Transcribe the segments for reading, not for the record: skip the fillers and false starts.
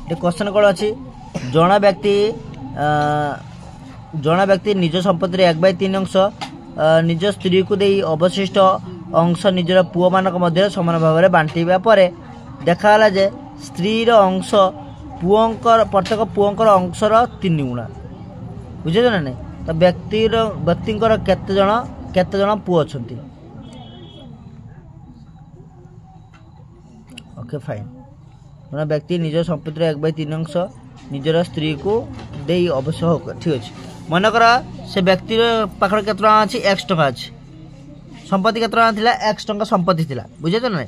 ये क्वेश्चन कौन अच्छी जड़ा व्यक्ति निज संपत्ति 1/3 अंश निज स्त्री को दे अवशिष्ट अंश निजर पुओ मानक मध्य समान भाव में बांटा पर देखाला जे स्त्री अंश पुओंकर प्रत्येक पुओंकर अंशर 3 गुणा बुझे ना नहीं। तो व्यक्तिंकर केते जण पुओ अछंती। ओके फाइन मैंने व्यक्ति निज संपत्ति 1/3 अंश निजर स्त्री को दे अवश्य हो ठीक अच्छे। मनकर से व्यक्ति पाखर केत टका अच्छी एक्स टका अच्छी संपत्ति केत टका थिला एक्स टका संपत्ति थिला बुझे तो ना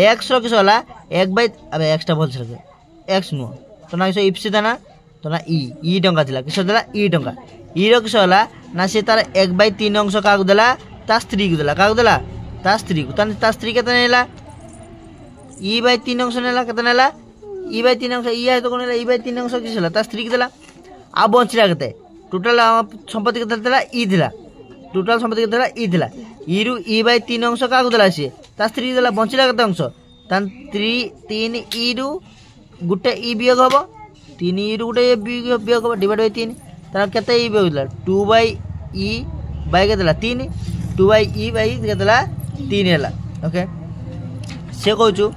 एक्स रो किस होला 1/अब एक्स टा भल से एक्स नुह तो ना किस इप्सी था ना तो ना ई टंका थिला किस देला ई टंका ई रो किस होला ना से तार 1/3 अंश का देला ता स्त्री को देला का देला ता स्त्री को ता स्त्री केते नेला ई/3 अंश नेला केते नेला ई/3 अंश ई है तो कोन नेला ई/3 अंश किस होला ता स्त्री को देला आ बंचला केते टोटल संपत्ति केते देला ई थिला टोटल संपत्ति केते देला ई थिला ई रु ई/3 अंश का देला से ता स्त्री देला बंचला केते अंश ता 3 ई रु गुटे ई वियोग हबो 3 ई रु गुटे वियोग हबो डिवाइड बाय 3 ता केते ई वियोग देला 2/e बाय के देला 3 2/e बाय के देला 3 हैला। ओके से कहूँ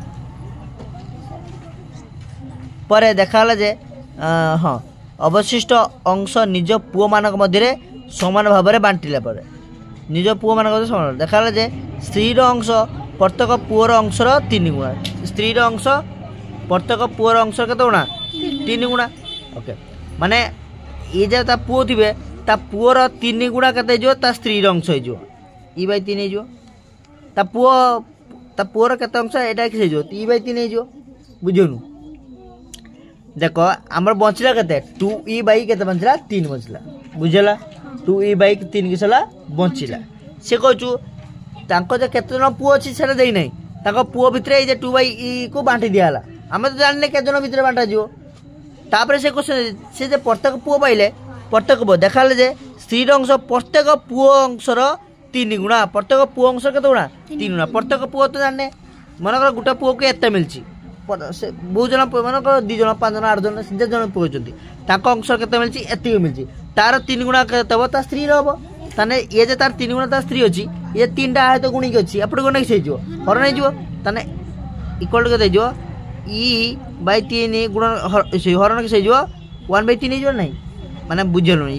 पर देखाला जे हाँ अवशिष्ट अंश निज पुओ मानक मध्य समान भाव में बांटिला पर निज पुओ मानक मध्य समान देखाला जे स्त्री अंश प्रत्येक पुओर अंशर 3 गुणा स्त्री अंश प्रत्येक पुओर अंश केते गुणा 3 गुणा। ओके माने ये जे ता पुओ थिबे ता पुओर 3 गुणा केते जो ता स्त्री अंश हो जो ई/3 हो ता पुओर केते अंश एटा कि जो ई/3 हो बुझोनु। देखो आमर बचला केते 2e/ केते बचला 3 बचला बुझला 2e/3 किसला बचिला से कहू तांको जे केते जन पुओ अछि सेटा देई नै तांको पुओ भितरे ए जे 2/e को बांटी दियाला आमे तो जानले केते जन भितरे बांटा जिवो तापर से क्वेश्चन से जे प्रत्येक पुओ पाइले प्रत्येक पुओ देखाले जे स्त्री अंश प्रत्येक पुओ अंशर 3 गुणा प्रत्येक पुओ अंश केते गुणा 3 गुणा प्रत्येक पुओ तो जाने मनकर गुटा पुओ के एते मिलची बहुत जन मन 2 जन 5 जन 8 जन 7 जन पुओ छथि ताको अंश केते मिलची एति मिलची तार 3 गुणा केते हो ता स्त्री रहबो ताने ये जे तार 3 गुणा ता स्त्री अछि ये 3टा है तो गुणी के अछि अपड कोन से जो हर नै जो ताने इक्वल केते जो e/3 गुणन हरण के से जो 1/3 जो नै माने बुझलो e/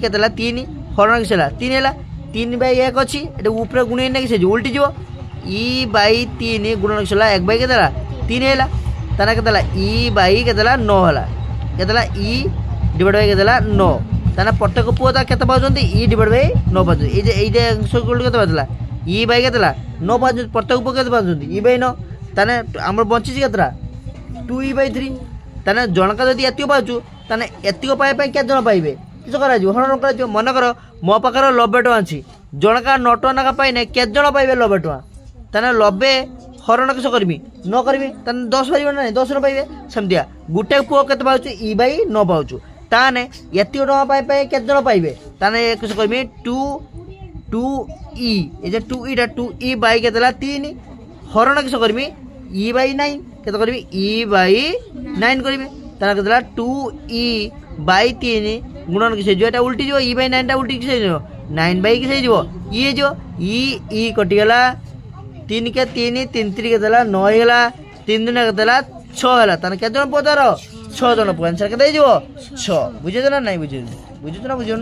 केतेला 3 हरण के सेला 3 हैला 3/1 अछि एटा ऊपर गुणी नै के से जो उल्टी जो e/3 गुणन के सेला 1/ केतेला 3 हैला ताना केतेला e/ केतेला 9 हैला केतेला e डिवाइड बाय केतेला 9 ताना प्रत्येक पुओ ता केते पाउजंती e डिवाइड बाय 9 पाउजंती ए जे अंश गुण केते पाउला e/ केतेला 9 पाउजंती प्रत्येक पुओ केते पाउजंती e/9 ताने हमर बंची केतरा 2e/3 ताने जनका जदी एतियो पाउछु ताने एतियो पाए पे के जन पाइबे किछ करा जो हरण करा जो मन कर मो पाकर 90 टका अछि जनका 9 टका पाइ नै के जन पाइबे 90 टका ताने 90 हरण किस करबी न करबी ताने 10 पाइबे नै 10 न पाइबे समदिया गुटे पुओ केते पाउछु e/9 पाउछु ताने एतियो टका पाइ पे के जन पाइबे ताने किस करबी 2e ए जे 2e टा 2e/ केतेला 3 हरण किस करबी e/9 केते करबी e/9 करबी ताना केतेला 2e/3 गुणन किसे जो एटा उल्टी जो e/9 टा उल्टी किसे जो 9/, किसे जो ये जो e कटि गेला 3 के 3 3 3 केतेला 9 हेला 3 दिन केतेला 6 हेला ताना के जन पदार 6 जन आंसर केते जो 6 बुझे ना नहीं बुझे ना बुझे